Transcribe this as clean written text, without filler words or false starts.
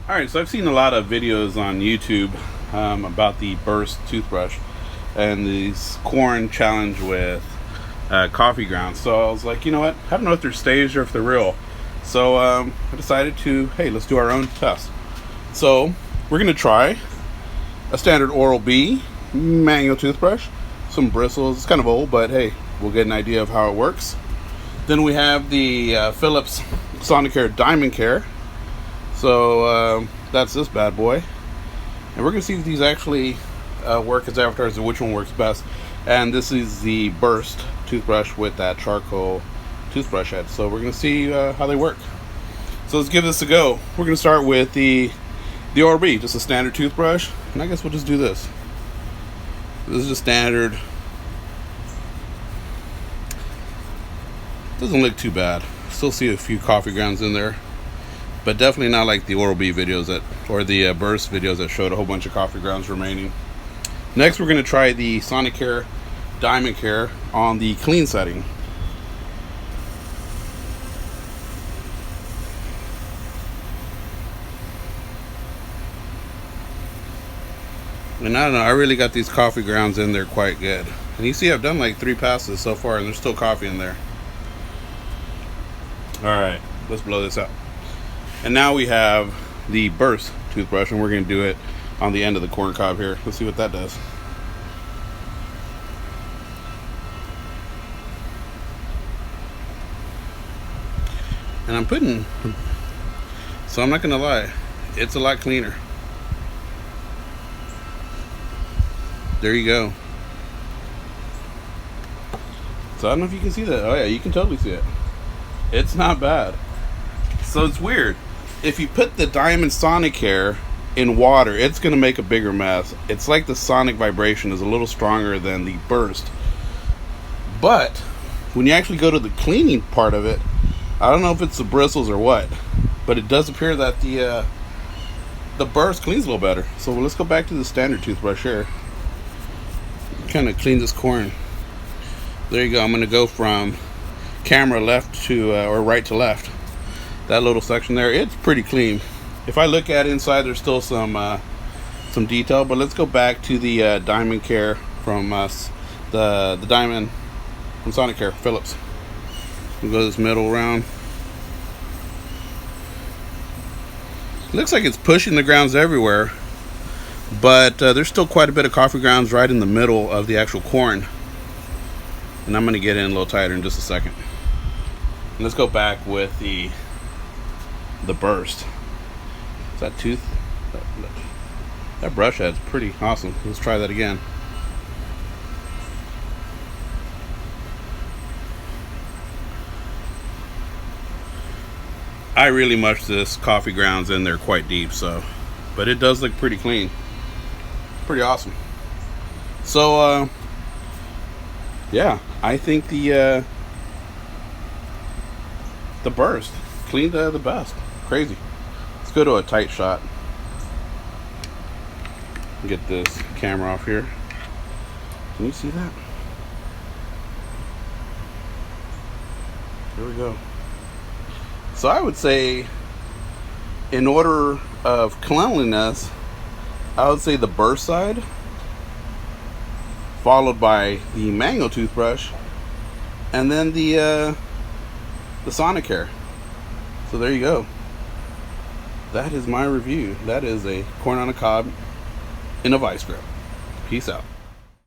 Alright, so I've seen a lot of videos on YouTube about the burst toothbrush and this corn challenge with coffee grounds. So I was like, you know what? I don't know if they're staged or if they're real. So I decided to, hey, let's do our own test. So we're going to try a standard Oral-B manual toothbrush, some bristles. It's kind of old, but hey, we'll get an idea of how it works. Then we have the Philips Sonicare DiamondClean. So that's this bad boy, and we're gonna see if these actually work as advertised and which one works best. And this is the burst toothbrush with that charcoal toothbrush head. So we're gonna see how they work. So let's give this a go. We're gonna start with the Oral-B, just a standard toothbrush, and I guess we'll just do this. This is just standard. Doesn't look too bad. Still see a few coffee grounds in there, but definitely not like the Oral-B videos or the burst videos that showed a whole bunch of coffee grounds remaining. Next, we're going to try the Sonicare DiamondClean on the clean setting. And I don't know, I really got these coffee grounds in there quite good. And you see I've done like 3 passes so far and there's still coffee in there. Alright, let's blow this up. And now we have the burst toothbrush, and we're going to do it on the end of the corn cob here. Let's see what that does. And I'm putting, so I'm not going to lie, it's a lot cleaner. There you go. So I don't know if you can see that. Oh yeah, you can totally see it. It's not bad. So it's weird. If you put the Diamond Sonicare in water, it's going to make a bigger mess. It's like the sonic vibration is a little stronger than the burst. But when you actually go to the cleaning part of it, I don't know if it's the bristles or what, but it does appear that the burst cleans a little better. So let's go back to the standard toothbrush here. Kind of clean this corn. There you go. I'm going to go from camera left to or right to left. That little section there, it's pretty clean. If I look at inside, there's still some detail, but let's go back to the DiamondClean from the Diamond from Sonicare Philips. We'll go this middle round. Looks like it's pushing the grounds everywhere, but there's still quite a bit of coffee grounds right in the middle of the actual corn. And I'm going to get in a little tighter in just a second. And let's go back with the burst. Is that tooth? That brush head's pretty awesome. Let's try that again. I really mushed this coffee grounds in there quite deep, so, but it does look pretty clean. Pretty awesome. So yeah, I think the burst cleaned the best. Crazy. Let's go to a tight shot. Get this camera off here. Can you see that? Here we go. So I would say, in order of cleanliness, I would say the burst side, followed by the manual toothbrush, and then the Sonicare. So there you go. That is my review. That is a corn on a cob in a vice grip. Peace out.